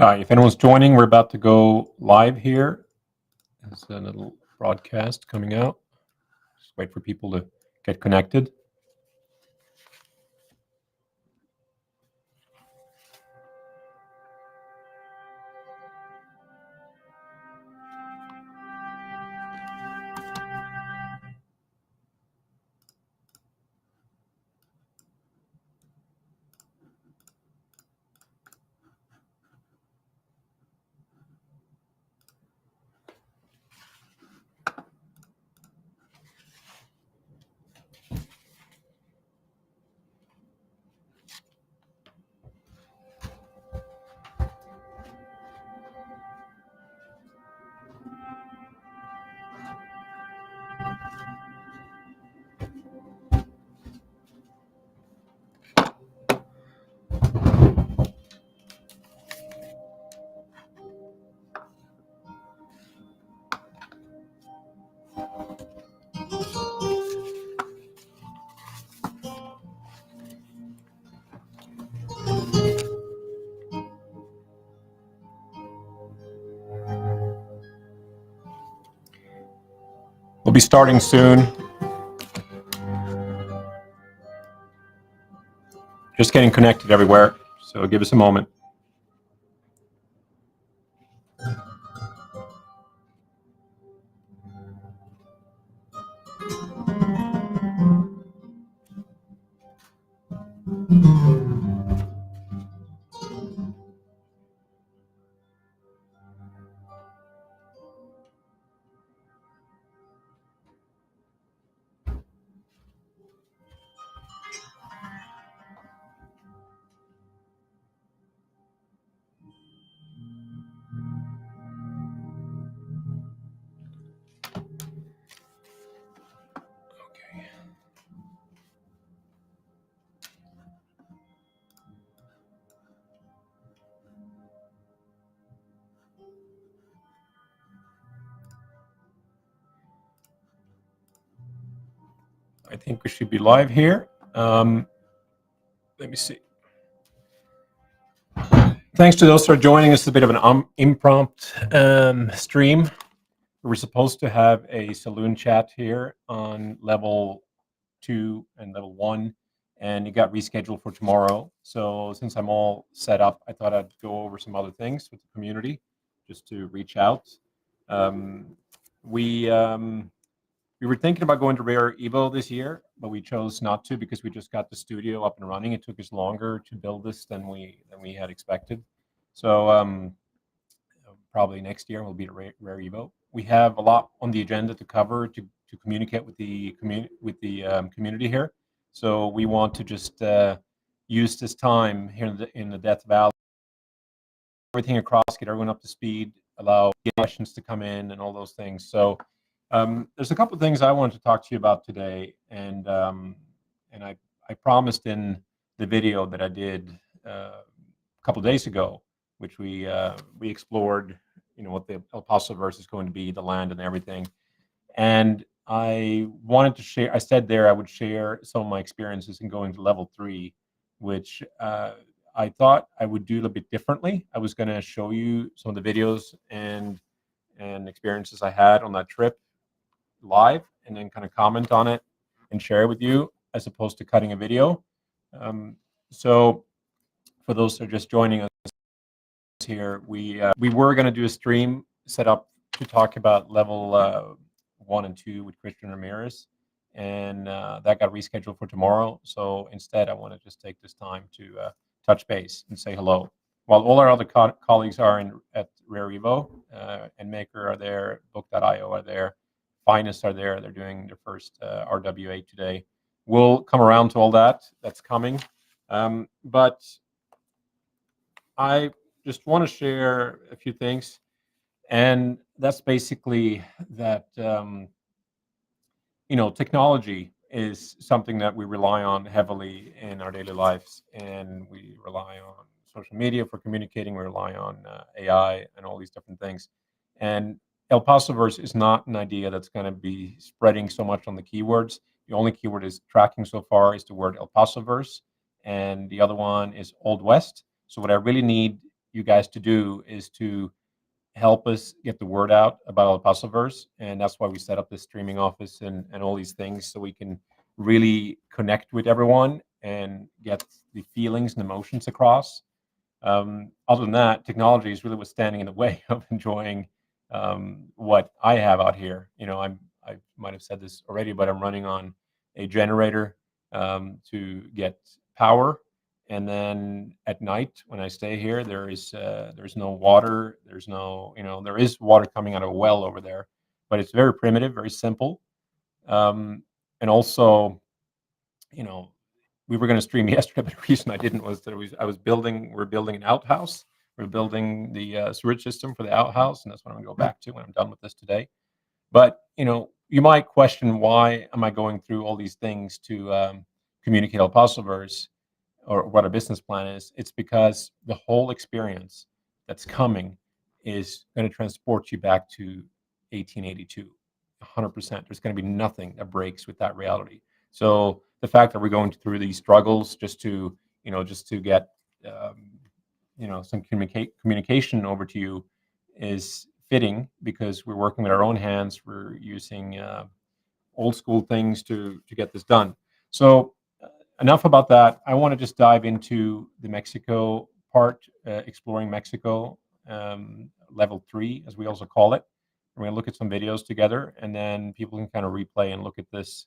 If anyone's joining, we're about to go live here. There's a little broadcast coming out. Just wait for people to get connected. We'll be starting soon. Just getting connected everywhere, so give us a moment. I think we should be live here. Let me see. Thanks to those who are joining us. A bit of an impromptu stream. We were supposed to have a saloon chat here on level 2 and level 1, and it got rescheduled for tomorrow. So since I'm all set up, I thought I'd go over some other things with the community, just to reach out. We were thinking about going to Rare Evo this year, but we chose not to because we just got the studio up and running. It took us longer to build this than we had expected. So probably next year will be the Rare Evo. We have a lot on the agenda to cover to communicate with the community here. So we want to just use this time here in the Death Valley, everything across, get everyone up to speed, allow questions to come in, and all those things. So there's a couple of things I wanted to talk to you about today, and I promised in the video that I did a couple of days ago, which we explored, what the El Paso verse is going to be, the land and everything. And I wanted to share. I said there I would share some of my experiences in going to level 3, which I thought I would do a little bit differently. I was going to show you some of the videos and experiences I had on that trip live, and then kind of comment on it and share it with you, as opposed to cutting a video. So for those that are just joining us here, we were going to do a stream set up to talk about level 1 and 2 with Christian Ramirez, and that got rescheduled for tomorrow. So instead, I want to just take this time to touch base and say hello. While all our other colleagues are at Rare Evo, and Maker are there, Book.io are there, Finest are there. They're doing their first RWA today. We'll come around to all that. That's coming. But I just want to share a few things. And that's basically that, technology is something that we rely on heavily in our daily lives. And we rely on social media for communicating. We rely on AI and all these different things. And El Pasoverse is not an idea that's going to be spreading so much on the keywords. The only keyword is tracking so far is the word El Pasoverse, and the other one is Old West. So what I really need you guys to do is to help us get the word out about El Pasoverse, and that's why we set up this streaming office and all these things so we can really connect with everyone and get the feelings and emotions across. Other than that, technology is really what's standing in the way of enjoying what I have out here. I might have said this already, but I'm running on a generator to get power, and then at night when I stay here, there's no water. There's no, there is water coming out of a well over there, but it's very primitive, very simple, and also, you know, we were going to stream yesterday, but the reason I didn't was that we're building an outhouse. We're building the sewage system for the outhouse, and that's what I'm going to go back to when I'm done with this today. But you might question, why am I going through all these things to communicate El Pasoverse, or what our business plan is? It's because the whole experience that's coming is going to transport you back to 1882, 100%. There's going to be nothing that breaks with that reality. So the fact that we're going through these struggles just to get some communication over to you is fitting, because we're working with our own hands. We're using old school things to get this done. So enough about that. I want to just dive into the Mexico part, exploring Mexico, level 3, as we also call it. We're going to look at some videos together, and then people can kind of replay and look at this,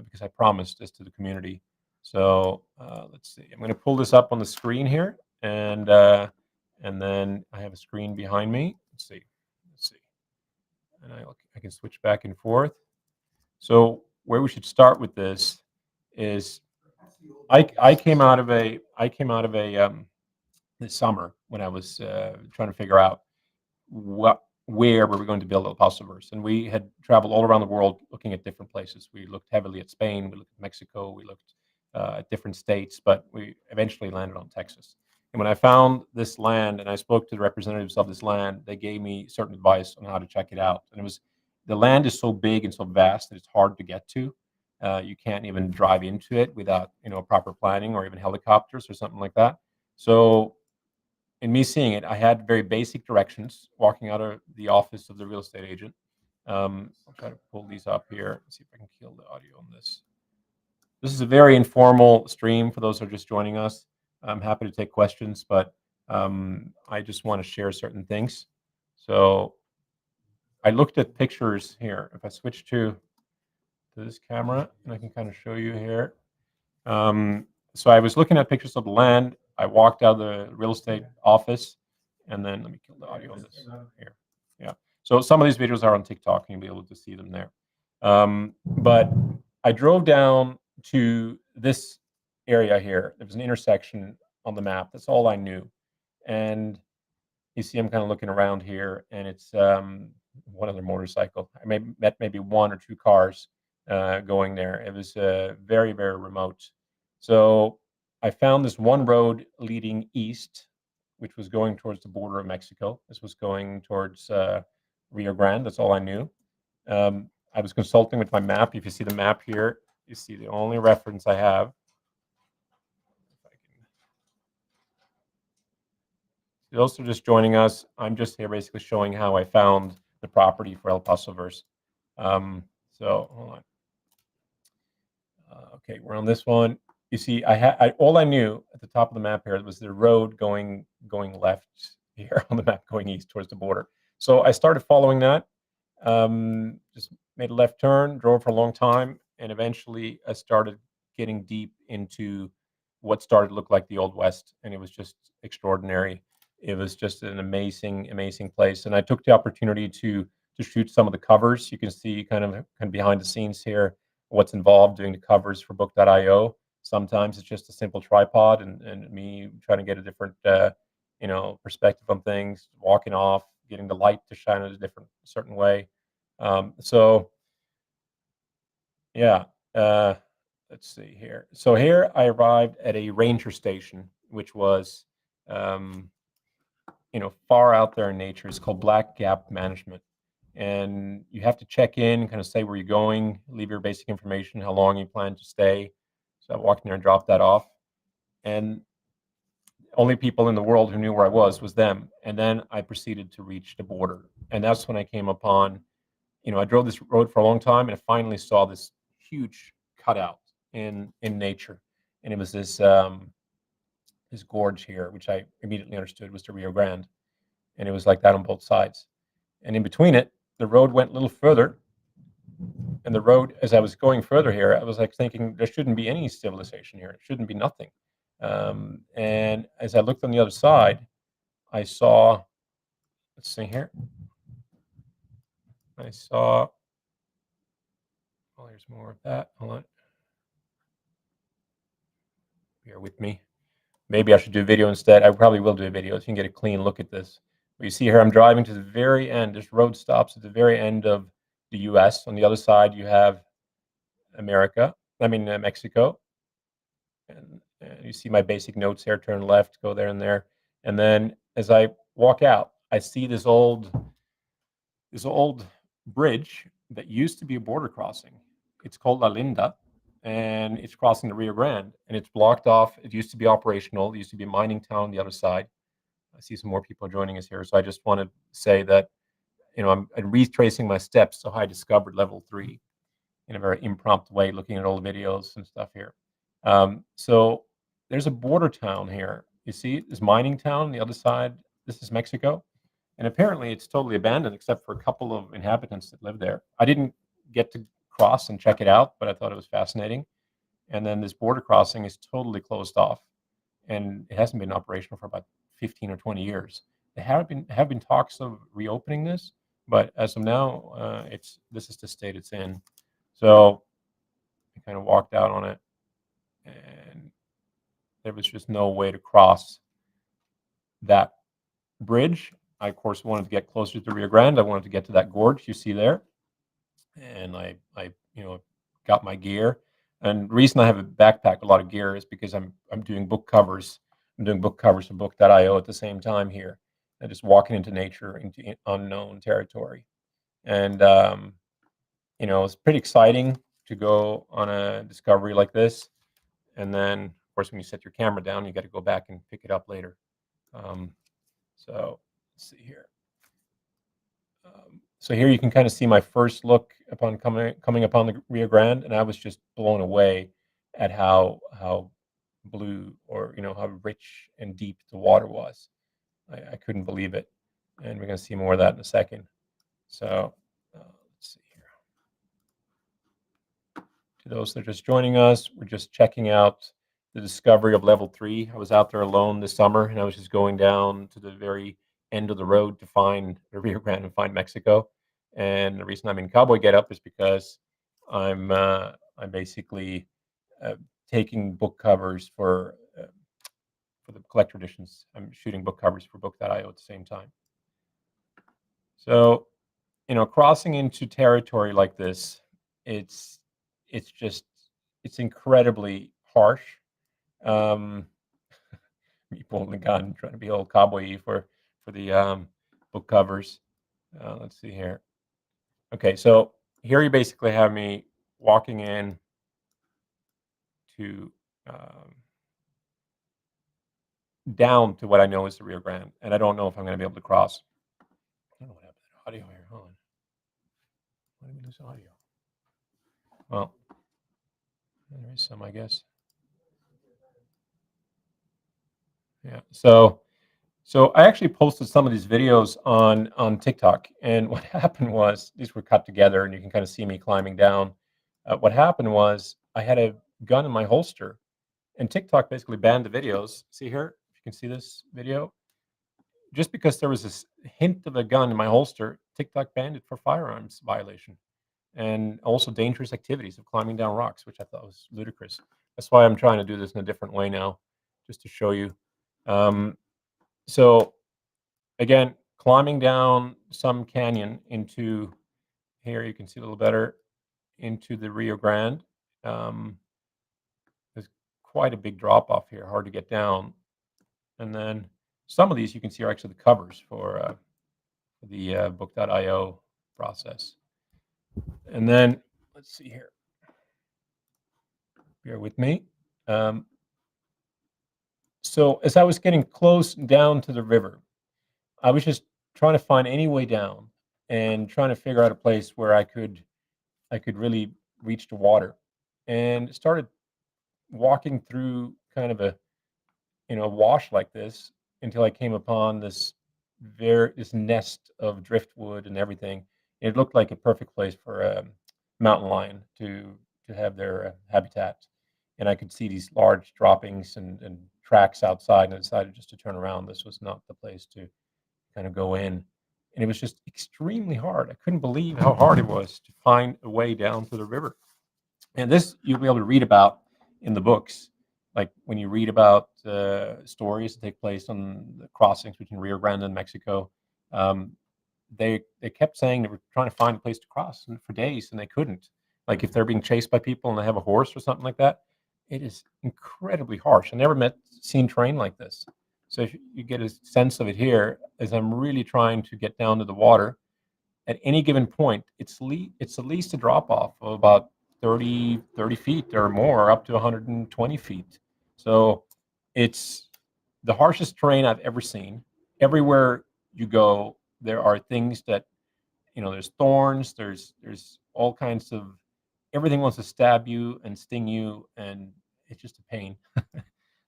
because I promised this to the community. So let's see. I'm going to pull this up on the screen here, and then I have a screen behind me. Let's see. And I can switch back and forth. So where we should start with this is, I came out of a this summer when I was trying to figure out where were we going to build El Pasoverse, and we had traveled all around the world looking at different places. We looked heavily at Spain, we looked at Mexico, we looked at different states, but we eventually landed on Texas. And when I found this land and I spoke to the representatives of this land, they gave me certain advice on how to check it out. And the land is so big and so vast that it's hard to get to. You can't even drive into it without proper planning, or even helicopters or something like that. So in me seeing it, I had very basic directions walking out of the office of the real estate agent. I'll try to pull these up here and see if I can kill the audio on this. This is a very informal stream for those who are just joining us. I'm happy to take questions, but I just want to share certain things. So I looked at pictures here. If I switch to this camera, and I can kind of show you here. So I was looking at pictures of the land. I walked out of the real estate office, and then let me kill the audio on this here. Yeah. So some of these videos are on TikTok, and you'll be able to see them there. But I drove down to this area here. There was an intersection on the map. That's all I knew. And you see, I'm kind of looking around here, and it's one other motorcycle. I met maybe one or two cars going there. It was very, very remote. So I found this one road leading east, which was going towards the border of Mexico. This was going towards Rio Grande. That's all I knew. I was consulting with my map. If you see the map here, you see the only reference I have. If you're also just joining us, I'm just here basically showing how I found the property for El Pasoverse. So hold on. Okay, we're on this one. You see, all I knew at the top of the map here was the road going left here on the map, going east towards the border. So I started following that. Just made a left turn, drove for a long time, and eventually I started getting deep into what started to look like the Old West, and it was just extraordinary. It was just an amazing, amazing place, and I took the opportunity to shoot some of the covers. You can see kind of behind the scenes here what's involved doing the covers for Book.io. Sometimes it's just a simple tripod and me trying to get a different perspective on things, walking off, getting the light to shine in a certain way. So yeah, let's see here. So here I arrived at a ranger station, which was far out there in nature. It's called Black Gap Management. And you have to check in, kind of say where you're going, leave your basic information, how long you plan to stay. So I walked in there and dropped that off. And only people in the world who knew where I was them. And then I proceeded to reach the border, and that's when I came upon. I drove this road for a long time, and I finally saw this huge cutout in nature, and it was this gorge here, which I immediately understood was the Rio Grande, and it was like that on both sides. And in between it, the road went a little further, and the road, as I was going further here, I was like thinking there shouldn't be any civilization here. It shouldn't be nothing. And as I looked on the other side, I saw. Let's see here. I saw. Oh, there's more of that. Hold on. Bear with me. Maybe I should do a video instead. I probably will do a video so you can get a clean look at this. But you see here, I'm driving to the very end. This road stops at the very end of the U.S. On the other side, you have Mexico. And you see my basic notes here: turn left, go there and there. And then as I walk out, I see this old bridge that used to be a border crossing. It's called La Linda, and it's crossing the Rio Grande, and it's blocked off. It used to be operational. It used to be a mining town on the other side. I see some more people joining us here, so I just want to say that I'm retracing my steps. So I discovered level 3 in a very impromptu way, looking at old videos and stuff here. So there's a border town here. You see, this mining town on the other side. This is Mexico, and apparently it's totally abandoned except for a couple of inhabitants that live there. I didn't get to cross and check it out, but I thought it was fascinating. And then this border crossing is totally closed off, and it hasn't been operational for about 15 or 20 years. There have been talks of reopening this, but as of now, this is the state it's in. So I kind of walked out on it, and there was just no way to cross that bridge. I, of course, wanted to get closer to Rio Grande. I wanted to get to that gorge you see there, and I got my gear. And the reason I have a backpack, a lot of gear, is because I'm doing book covers. I'm doing book covers for Book.io at the same time here, and just walking into nature, into unknown territory. And it's pretty exciting to go on a discovery like this. And then, of course, when you set your camera down, you got to go back and pick it up later. So let's see here. So here you can kind of see my first look upon coming upon the Rio Grande, and I was just blown away at how blue, or how rich and deep the water was. I couldn't believe it, and we're going to see more of that in a second. So let's see here. To those that are just joining us, we're just checking out the discovery of level 3. I was out there alone this summer, and I was just going down to the very end of the road to find the Rio Grande and find Mexico. And the reason I'm in cowboy getup is because I'm basically taking book covers for the collector editions. I'm shooting book covers for Book.io at the same time. So, crossing into territory like this, it's incredibly harsh. Me pulling the gun, trying to be old cowboy for the book covers. Let's see here. Okay, so here you basically have me walking in to down to what I know is the Rio Grande, and I don't know if I'm going to be able to cross. I don't know what happened to the audio here. Hold on. Why did we lose audio? Well, there is some, I guess. Yeah. So I actually posted some of these videos on TikTok, and what happened was these were cut together, and you can kind of see me climbing down. What happened was I had a gun in my holster, and TikTok basically banned the videos. See here, if you can see this video, just because there was this hint of a gun in my holster, TikTok banned it for firearms violation, and also dangerous activities of climbing down rocks, which I thought was ludicrous. That's why I'm trying to do this in a different way now, just to show you. So again, climbing down some canyon into here, you can see a little better into the Rio Grande. There's quite a big drop off here, hard to get down. And then some of these you can see are actually the covers for the Book.io process. And then let's see here. Bear with me. So as I was getting close down to the river, I was just trying to find any way down and trying to figure out a place where I could really reach the water, and started walking through kind of a wash like this until I came upon this nest of driftwood and everything. It looked like a perfect place for a mountain lion to have their habitat, and I could see these large droppings and tracks outside. And I decided just to turn around. This was not the place to kind of go in, and it was just extremely hard. I couldn't believe how hard it was to find a way down to the river. And this you'll be able to read about in the books, like when you read about stories that take place on the crossings between Rio Grande and Mexico. Um, they kept saying they were trying to find a place to cross for days, and they couldn't. Like if they're being chased by people and they have a horse or something like that, it is incredibly harsh. I never seen terrain like this. So if you get a sense of it here, as I'm really trying to get down to the water, at any given point, it's at least a drop off of about 30 feet or more, up to 120 feet. So it's the harshest terrain I've ever seen. Everywhere you go, there are things that, there's thorns, there's all kinds of everything wants to stab you and sting you, and it's just a pain.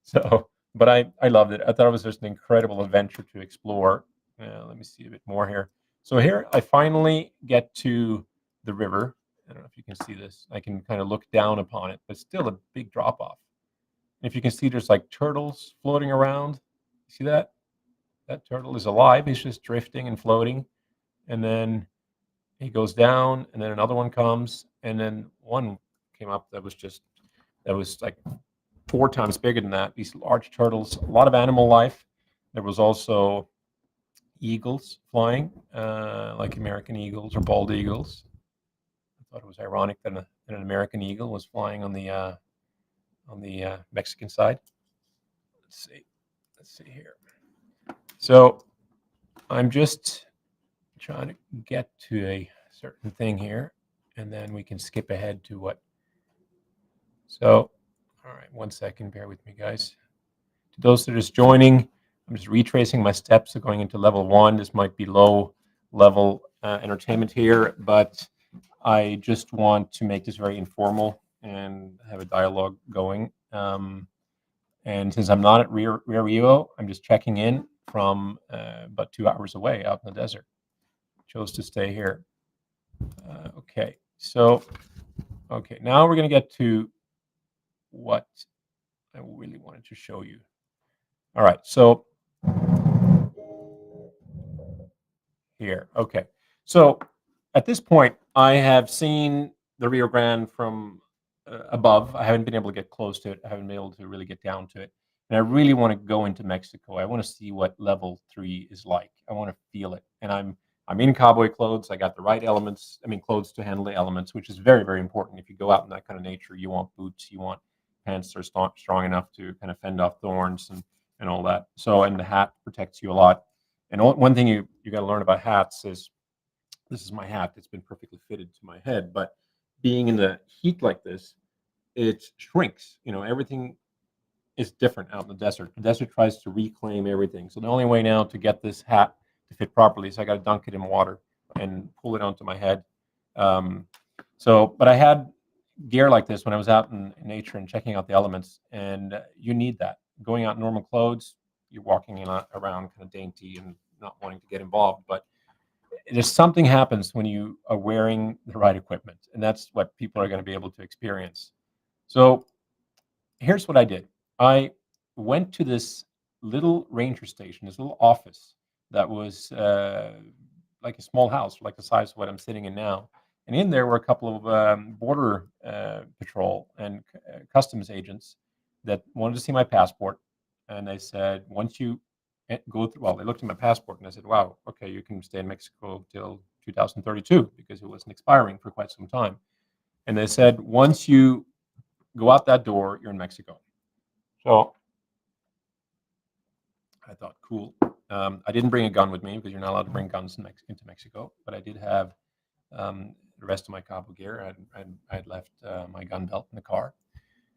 So, but I loved it. I thought it was just an incredible adventure to explore. Let me see a bit more here. So here I finally get to the river. I don't know if you can see this. I can kind of look down upon it, but still a big drop off. And if you can see, there's like turtles floating around. See that? That turtle is alive. He's just drifting and floating. And then he goes down, and then another one comes, and then one came up that was like 4 times bigger than that. These large turtles, a lot of animal life. There was also eagles flying, like American eagles or bald eagles. I thought it was ironic that an American eagle was flying on the Mexican side. Let's see. Let's see here. So I'm just trying to get to a certain thing here, and then we can skip ahead to what. So, all right, 1 second. Bear with me, guys. To those that are just joining, I'm just retracing my steps of going into level 1. This might be low level entertainment here, but I just want to make this very informal and have a dialogue going. And since I'm not at Rio Evo, I'm just checking in from about 2 hours away out in the desert. Chose to stay here. Okay, so, okay, now we're going to get to what I really wanted to show you. All right, so here, okay. So at this point, I have seen the Rio Grande from above. I haven't been able to get close to it. I haven't been able to really get down to it. And I really want to go into Mexico. I want to see what level 3 is like. I want to feel it. And I'm in cowboy clothes. I got the right elements. I mean, clothes to handle the elements, which is very, very important. If you go out in that kind of nature, you want boots, you want pants that are strong enough to kind of fend off thorns and all that. So, and the hat protects you a lot. And one thing you got to learn about hats is, this is my hat. It's been perfectly fitted to my head, but being in the heat like this, it shrinks. Everything is different out in the desert. The desert tries to reclaim everything. So the only way now to get this hat to fit properly is I got to dunk it in water and pull it onto my head. But I had gear like this when I was out in nature and checking out the elements, and you need that. Going out in normal clothes, you're walking around kind of dainty and not wanting to get involved, but there's something happens when you are wearing the right equipment, and that's what people are going to be able to experience. So here's what I did. I went to this little ranger station, this little office that was like a small house, like the size of what I'm sitting in now. And in there were a couple of border patrol and customs agents that wanted to see my passport. And they said, once you go through, well, they looked at my passport and I said, wow, okay, you can stay in Mexico till 2032 because it wasn't expiring for quite some time. And they said, once you go out that door, you're in Mexico. So I thought, cool. I didn't bring a gun with me because you're not allowed to bring guns into Mexico, but I did have the rest of my cabo gear. I'd left my gun belt in the car.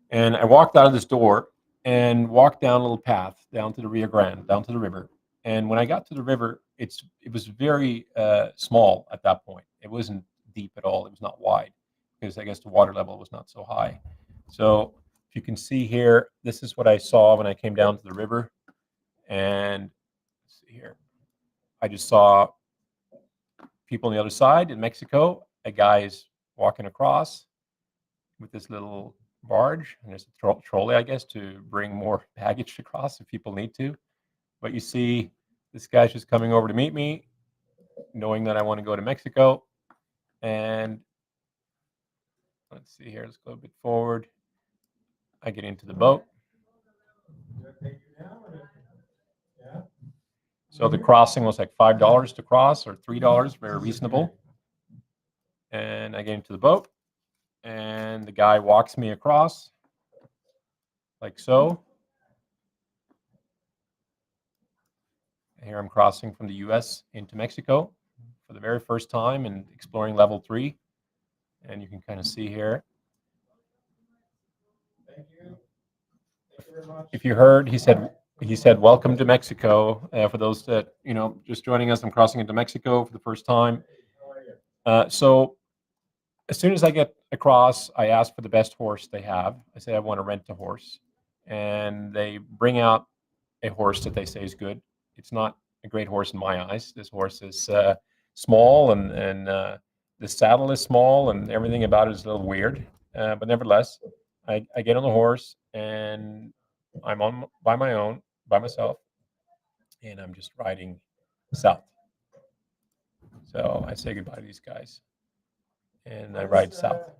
And I walked out of this door, and walked down a little path down to the Rio Grande, down to the river. And when I got to the river, it was very small at that point. It wasn't deep at all. It was not wide because I guess the water level was not so high. So if you can see here, this is what I saw when I came down to the river. And let's see here, I just saw people on the other side in Mexico. A guy is walking across with this little barge, and there's a trolley, I guess, to bring more baggage across if people need to. But you see, this guy's just coming over to meet me, knowing that I want to go to Mexico. And let's see here, let's go a bit forward. I get into the boat. So the crossing was like $5 to cross or $3, very reasonable. And I get into the boat, and the guy walks me across like so. Here I'm crossing from the US into Mexico for the very first time and exploring level 3. And you can kind of see here. Thank you. Thank you very much. If you heard, he said, "Welcome to Mexico." For those that just joining us, I'm crossing into Mexico for the first time. So as soon as I get across, I ask for the best horse they have. I say I want to rent a horse, and they bring out a horse that they say is good. It's not a great horse in my eyes. This horse is small, and the saddle is small, and everything about it is a little weird. But nevertheless, I get on the horse, and I'm on by myself, and I'm just riding south. So I say goodbye to these guys, and I ride south.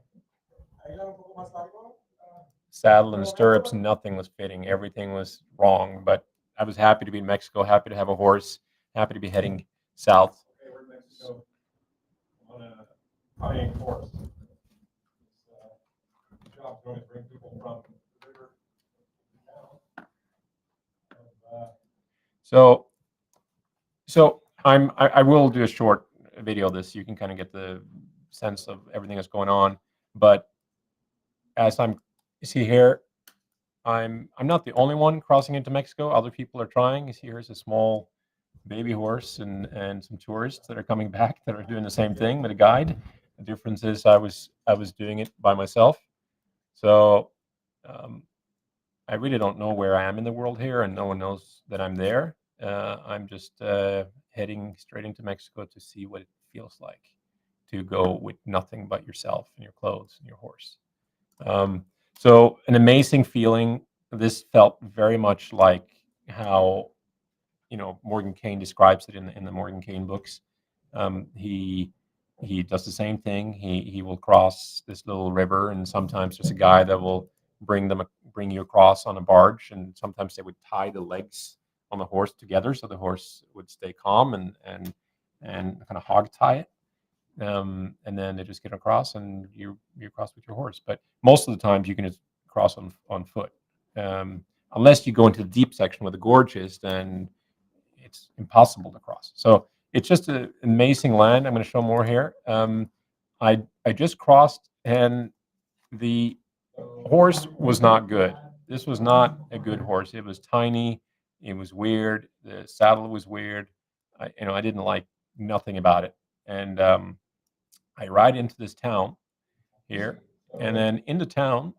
Saddle and stirrups, nothing was fitting. Everything was wrong. But I was happy to be in Mexico, happy to have a horse, happy to be heading south. Mexico on a high-end horse. Job's going to bring people from the river to town. So I will do a short video of this. You can kind of get the sense of everything that's going on. But as you see here, I'm not the only one crossing into Mexico. Other people are trying. You see here's a small baby horse and some tourists that are coming back that are doing the same thing with a guide. The difference is I was doing it by myself. So I really don't know where I am in the world here, and no one knows that I'm there. I'm just heading straight into Mexico to see what it feels like to go with nothing but yourself and your clothes and your horse. So an amazing feeling. This felt very much like how Morgan Cain describes it in the Morgan Cain books. He does the same thing. He will cross this little river, and sometimes there's a guy that will bring you across on a barge, and sometimes they would tie the legs on the horse together so the horse would stay calm and kind of hog tie it. And then they just get across, and you cross with your horse. But most of the times you can just cross on foot, unless you go into the deep section where the gorge is. Then it's impossible to cross. So it's just an amazing land. I'm going to show more here. I just crossed, and the horse was not good. This was not a good horse. It was tiny. It was weird. The saddle was weird. I didn't like nothing about it. And I ride into this town here, and then in the town,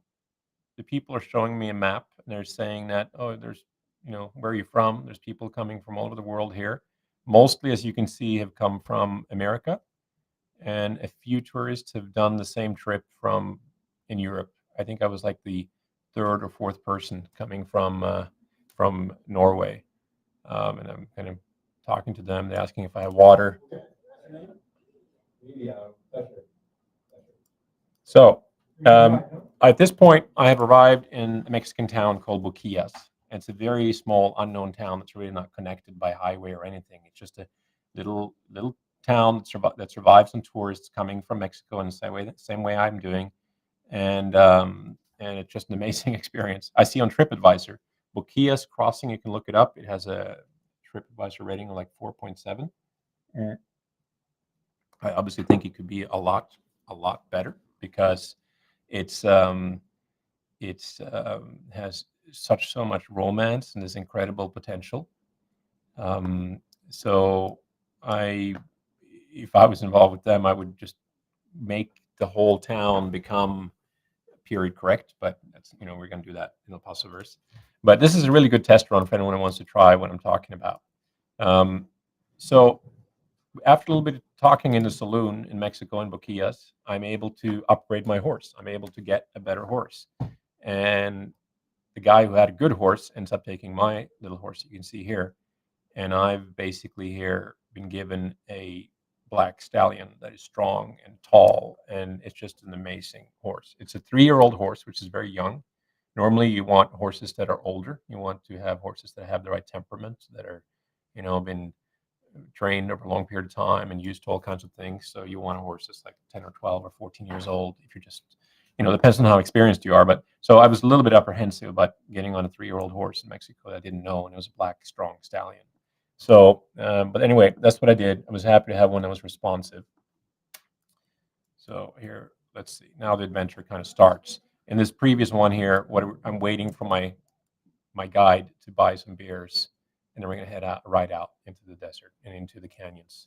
the people are showing me a map, and they're saying that, oh, there's, where are you from? There's people coming from all over the world here. Mostly, as you can see, have come from America, and a few tourists have done the same trip from in Europe. I think I was like the third or fourth person coming from Norway, and I'm kind of talking to them. They're asking if I have water. So at this point, I have arrived in a Mexican town called Buquillas. It's a very small, unknown town that's really not connected by highway or anything. It's just a little town that survives on tourists coming from Mexico in the same way I'm doing, and it's just an amazing experience. I see on TripAdvisor, Buquillas crossing. You can look it up. It has a TripAdvisor rating of like 4.7. I obviously think it could be a lot better because it's has so much romance and this incredible potential. Um, so I, if I was involved with them, I would just make the whole town become period correct. But that's, we're going to do that in the Paso verse. But this is a really good test run for anyone who wants to try what I'm talking about. Um, so after a little bit of talking in the saloon in Mexico and Boquillas, I'm able to upgrade my horse. I'm able to get a better horse. And the guy who had a good horse ends up taking my little horse you can see here. And I've basically here been given a black stallion that is strong and tall, and it's just an amazing horse. It's a 3-year-old horse, which is very young. Normally, you want horses that are older. You want to have horses that have the right temperament, that are, been trained over a long period of time and used to all kinds of things. So you want a horse that's like 10 or 12 or 14 years old. If you're just, depends on how experienced you are. But so I was a little bit apprehensive about getting on a 3-year-old horse in Mexico that I didn't know, and it was a black, strong stallion. So, but anyway, that's what I did. I was happy to have one that was responsive. So here, let's see. Now the adventure kind of starts. In this previous one here, I'm waiting for my guide to buy some beers, and then we're going to head out, right out into the desert and into the canyons.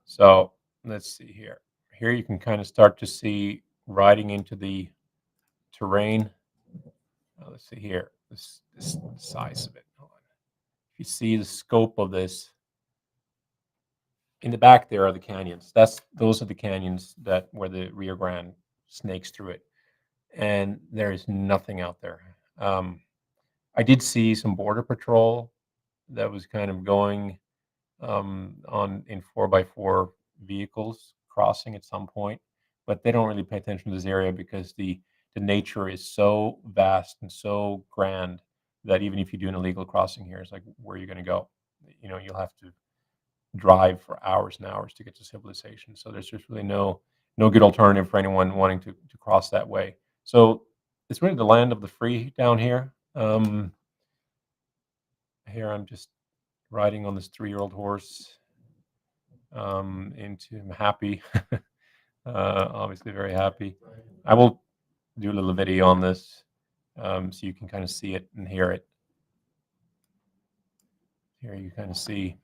So let's see here. Here you can kind of start to see riding into the terrain. Let's see here, this size of it. Hold on. If you see the scope of this, in the back there are the canyons. Those are the canyons where the Rio Grande snakes through it, and there is nothing out there. I did see some border patrol that was kind of going on in 4x4 vehicles crossing at some point, but they don't really pay attention to this area because the nature is so vast and so grand that even if you do an illegal crossing here, it's like, where are you going to go? You'll have to drive for hours and hours to get to civilization. So there's just really no good alternative for anyone wanting to cross that way. So it's really the land of the free down here. Here I'm just riding on this 3-year-old horse. I'm happy, obviously very happy. I will do a little video on this so you can kind of see it and hear it. Here you kind of see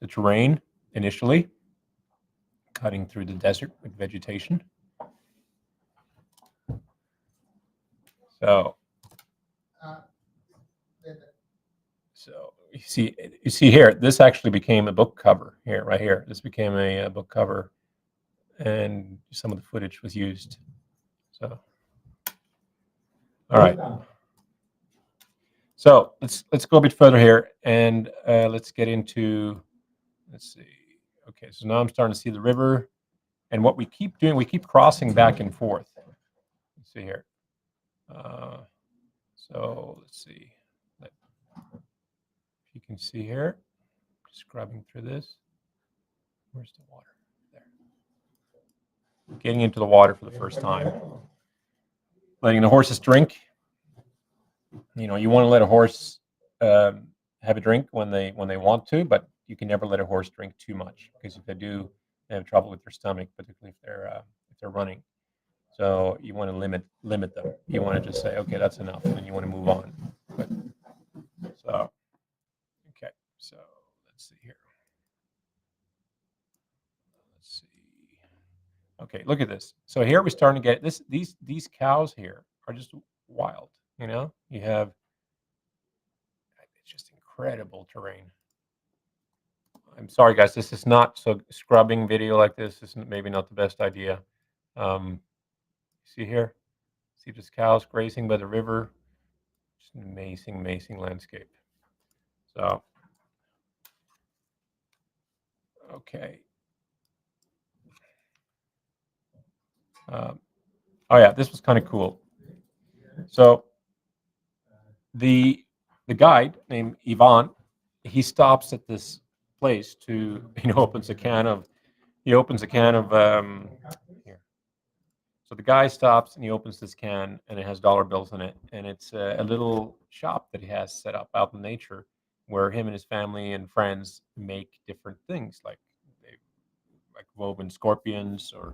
the terrain initially, cutting through the desert with vegetation. So you see here, this actually became a book cover here, right here. This became a book cover, and some of the footage was used. So, all right. So let's go a bit further here, and let's get into. Let's see. Okay, so now I'm starting to see the river, and what we keep doing, we keep crossing back and forth. Let's see here. So let's see. If you can see here, just scrubbing through this. Where's the water? There. Getting into the water for the first time. Letting the horses drink. You want to let a horse have a drink when they want to, but you can never let a horse drink too much, because if they do, they have trouble with their stomach, particularly if they're running. So you want to limit them. You want to just say, okay, that's enough, and you want to move on. But, okay, so let's see here. Let's see. Okay, look at this. So here we're starting to get this. These cows here are just wild. You have, it's just incredible terrain. I'm sorry, guys. This is not so scrubbing video like this is maybe not the best idea. See here, see just cows grazing by the river. Just an amazing, amazing landscape. So, okay. Oh yeah, this was kind of cool. So the guide named Ivan, he stops at this place to opens a can of here. So the guy stops and he opens this can, and it has dollar bills in it, and it's a little shop that he has set up out in nature, where him and his family and friends make different things, like woven scorpions or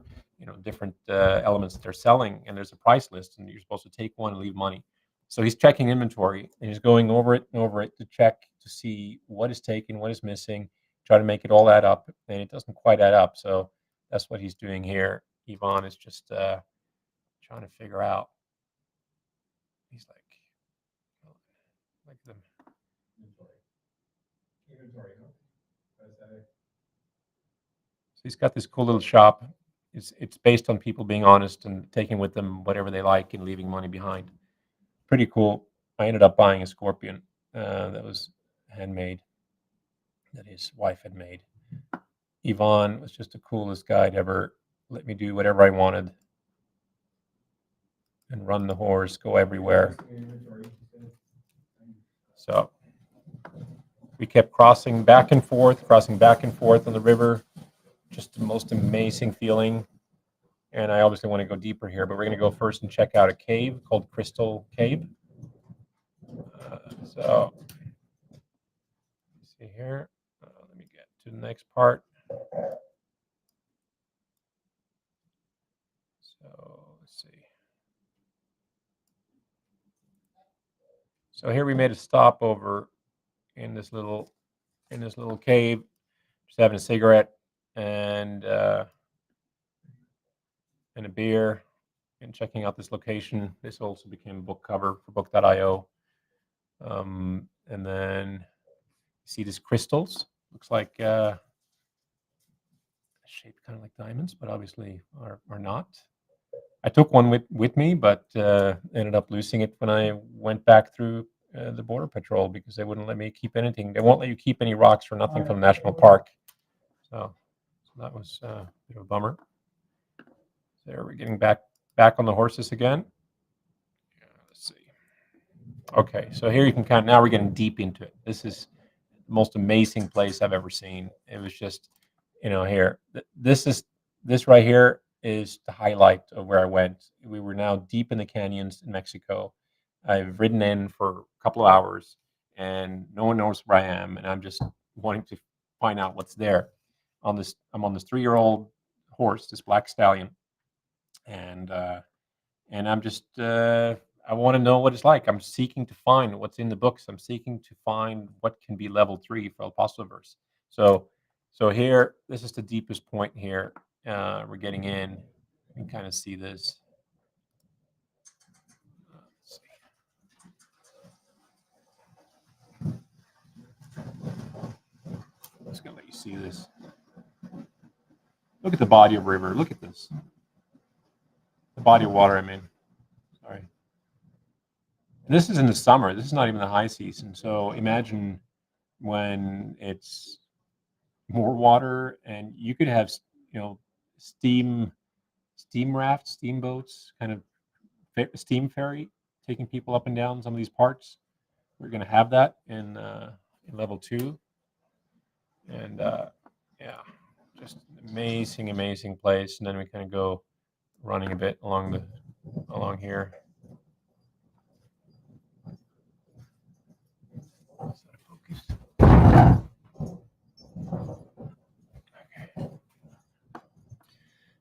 different elements that they're selling, and there's a price list, and you're supposed to take one and leave money. So he's checking inventory, and he's going over it and over it to check to see what is taken, what is missing, try to make it all add up, and it doesn't quite add up. So that's what he's doing here. Yvonne is just trying to figure out. He's like the inventory. So he's got this cool little shop. It's based on people being honest and taking with them whatever they like and leaving money behind. Pretty cool. I ended up buying a scorpion that was handmade, that his wife had made. Yvonne was just the coolest guy to ever let me do whatever I wanted and run the horse, go everywhere. So we kept crossing back and forth on the river. Just the most amazing feeling. And I obviously want to go deeper here, but we're going to go first and check out a cave called Crystal Cave. So, let's see here. Let me get to the next part. So, let's see. So here we made a stop over in this little cave, just having a cigarette and a beer, and checking out this location. This also became a book cover for book.io. And then you see these crystals. Looks like shaped kind of like diamonds, but obviously are not. I took one with me, but ended up losing it when I went back through the border patrol because they wouldn't let me keep anything. They won't let you keep any rocks or nothing from the national park. So that was a bit of a bummer. There, we're getting back on the horses again. Let's see. Okay, so here you can kind of, now we're getting deep into it. This is the most amazing place I've ever seen. It was just, here. This right here is the highlight of where I went. We were now deep in the canyons in Mexico. I've ridden in for a couple of hours, and no one knows where I am, and I'm just wanting to find out what's there. I'm on this 3-year-old horse, this black stallion, and I'm just I want to know what it's like. I'm seeking to find what's in the books. I'm seeking to find what can be level 3 for El Paso verse. So here, this is the deepest point here. We're getting in. You can kind of see this. Let's see. I'm just gonna let you see this. Look at the body of river. Look at this. The body of water. I mean, sorry. And this is in the summer. This is not even the high season. So imagine when it's more water, and you could have steam rafts, steamboats, kind of steam ferry taking people up and down some of these parts. We're going to have that in level 2, and yeah, just an amazing place. And then we kind of go running a bit along here. Okay.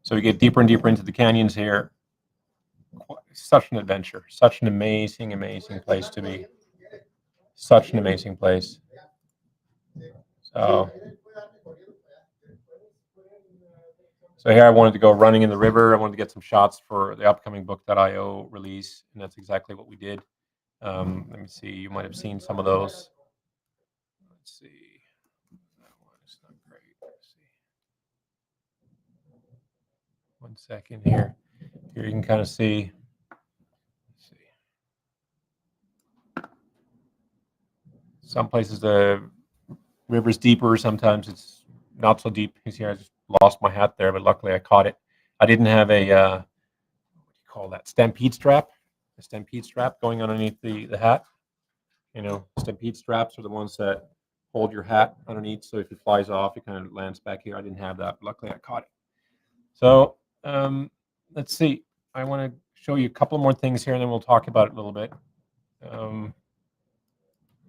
So we get deeper and deeper into the canyons here. Such an adventure, such an amazing place to be. Such an amazing place. So here I wanted to go running in the river. I wanted to get some shots for the upcoming book.io release, and that's exactly what we did. Let me see. You might have seen some of those. Let's see. That one is not great. Let's see. 1 second here. Here you can kind of see. Let's see. Some places the river's deeper. Sometimes it's not so deep. You see, I just lost my hat there, but luckily I caught it. I didn't have a what do you call that? Stampede strap. A stampede strap going underneath the hat. Stampede straps are the ones that hold your hat underneath, so if it flies off, it kind of lands back here. I didn't have that. Luckily, I caught it. So let's see. I want to show you a couple more things here, and then we'll talk about it a little bit.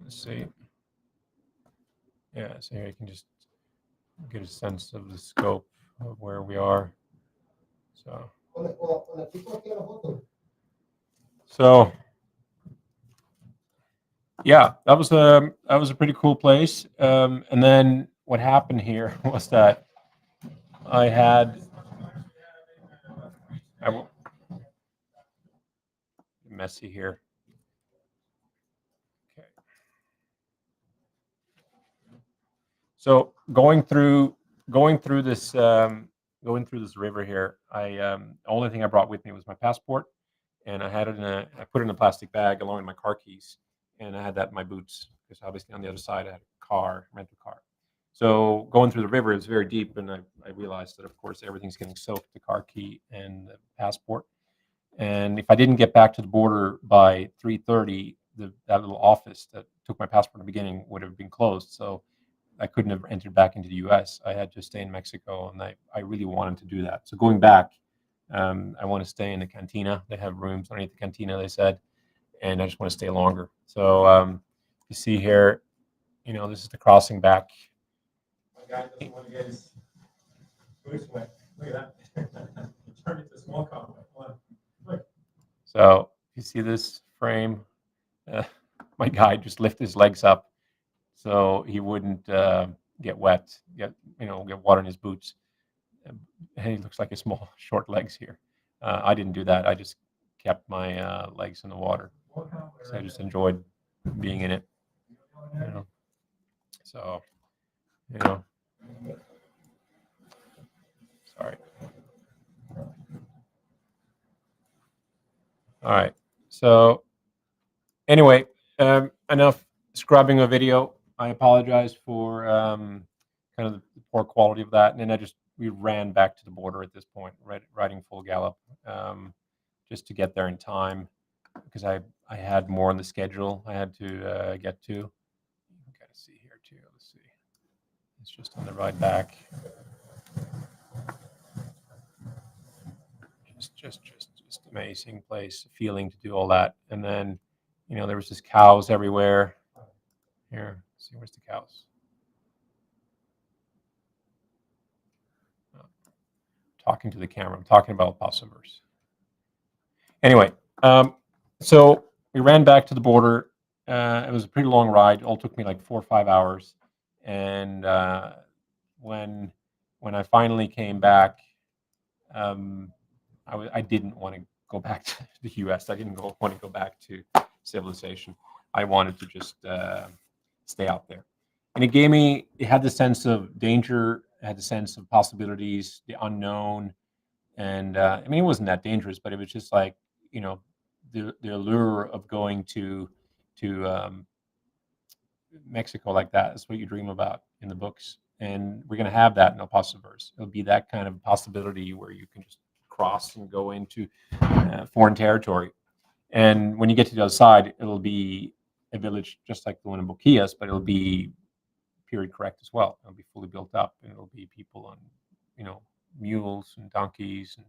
Let's see. Yeah, so here you can just get a sense of the scope of where we are. So, so yeah, that was a pretty cool place. And then what happened here was that I had I w- messy here. Okay. So going through this going through this river here, the only thing I brought with me was my passport, and I put it in a plastic bag along with my car keys, and I had that in my boots because obviously on the other side I had a car, rental car. So going through the river, it's very deep, and I realized that of course everything's getting soaked, the car key and the passport. And if I didn't get back to the border by 3:30, that little office that took my passport in the beginning would have been closed. So I couldn't have entered back into the US. I had to stay in Mexico, and I really wanted to do that. So going back, I want to stay in the cantina. They have rooms underneath the cantina, they said, and I just want to stay longer. So you see here, this is the crossing back. My guy doesn't want to get his boots wet. Look at that. Turn it to small convoy. Look. So you see this frame. Uh, my guy just lifted his legs up so he wouldn't get wet, get water in his boots. And he looks like a small, short legs here. I didn't do that. I just kept my legs in the water. So I just enjoyed being in it. You know. So, you know, sorry. All right. So anyway, enough scrubbing a video. I apologize for kind of the poor quality of that. And then we ran back to the border at this point, riding full gallop, just to get there in time because I had more on the schedule I had to get to. Got to see here too. Let's see. It's just on the ride back. Just amazing place, feeling to do all that. And then, there was just cows everywhere. Here, let's see, where's the cows? Talking to the camera. I'm talking about Pasoverse. Anyway, so we ran back to the border. It was a pretty long ride. It all took me like 4 or 5 hours. And when I finally came back, um, I didn't want to go back to the U.S. I didn't want to go back to civilization. I wanted to just stay out there. And it had the sense of danger, it had the sense of possibilities, the unknown. And I mean, it wasn't that dangerous, but it was just like, you know, the allure of going to Mexico like that is what you dream about in the books. And we're going to have that in El Pasoverse. It'll be that kind of possibility where you can just cross and go into foreign territory. And when you get to the other side, it'll be a village just like the one in Boquillas, but it'll be period correct as well. It'll be fully built up, and it'll be people on, mules and donkeys and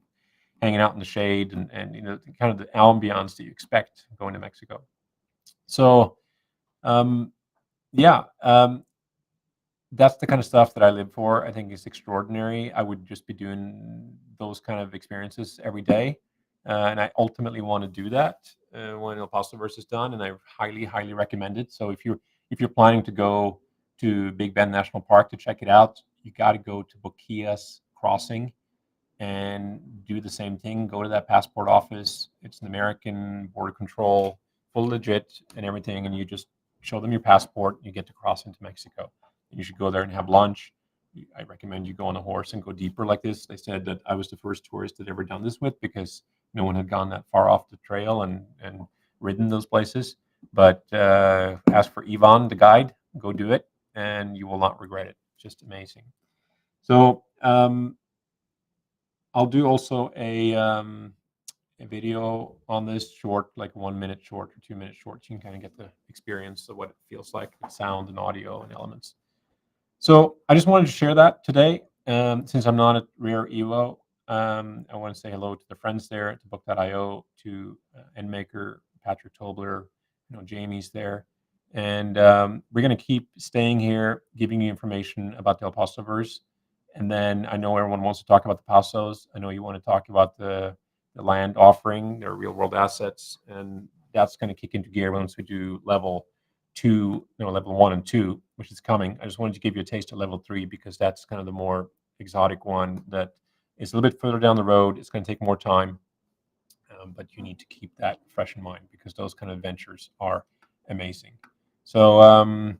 hanging out in the shade, and kind of the ambiance that you expect going to Mexico. So, um, yeah, that's the kind of stuff that I live for. I think it's extraordinary. I would just be doing those kind of experiences every day, and I ultimately want to do that when El Paso Verse is done, and I highly, highly recommend it. So if you're planning to go to Big Bend National Park to check it out, you got to go to Boquillas Crossing and do the same thing. Go to that passport office. It's an American border control, full legit and everything, and you just show them your passport. You get to cross into Mexico. You should go there and have lunch. I recommend you go on a horse and go deeper like this. They said that I was the first tourist that ever done this with because no one had gone that far off the trail and ridden those places. But ask for Ivan, the guide. Go do it, and you will not regret it. Just amazing. So I'll do also a video on this short, like 1 minute short or 2 minute short. So you can kind of get the experience of what it feels like with sound and audio and elements. So I just wanted to share that today. Since I'm not at Rare Evo, I want to say hello to the friends there at book.io, to Endmaker, Patrick Tobler, Jamie's there. And we're going to keep staying here, giving you information about the El Paso verse. And then I know everyone wants to talk about the Pasos. I know you want to talk about the land offering, their real world assets, and that's going to kick into gear once we do level two, level 1 and 2, which is coming. I just wanted to give you a taste of level 3 because that's kind of the more exotic one that is a little bit further down the road. It's going to take more time, but you need to keep that fresh in mind because those kind of adventures are amazing. So,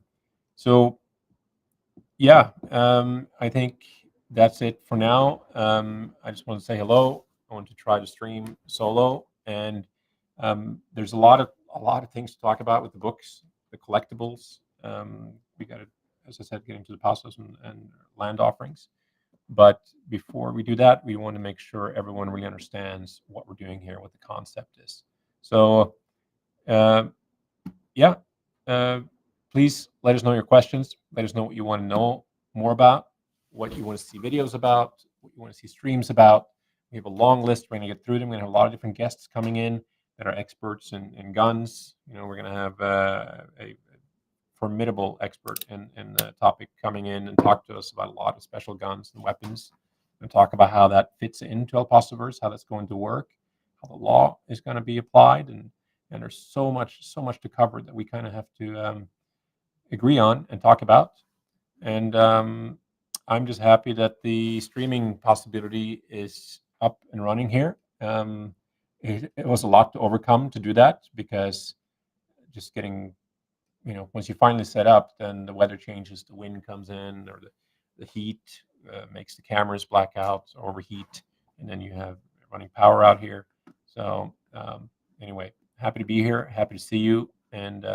so yeah, I think that's it for now. I just want to say hello. I want to try to stream solo, and there's a lot of things to talk about with the books, the collectibles. We got to, as I said, get into the Pasos and land offerings. But before we do that, we want to make sure everyone really understands what we're doing here, what the concept is. So, uh, yeah, uh, please let us know your questions. Let us know what you want to know more about, what you want to see videos about, what you want to see streams about. We have a long list. We're going to get through them. We're going to have a lot of different guests coming in that are experts in guns. We're going to have a formidable expert in the topic coming in and talk to us about a lot of special guns and weapons, and talk about how that fits into El Pasoverse, how that's going to work, how the law is going to be applied, and there's so much to cover that we kind of have to agree on and talk about. And I'm just happy that the streaming possibility is up and running here. It was a lot to overcome to do that because just getting, once you finally set up, then the weather changes, the wind comes in, or the heat makes the cameras black out or overheat, and then you have running power out here. So anyway, happy to be here, happy to see you, and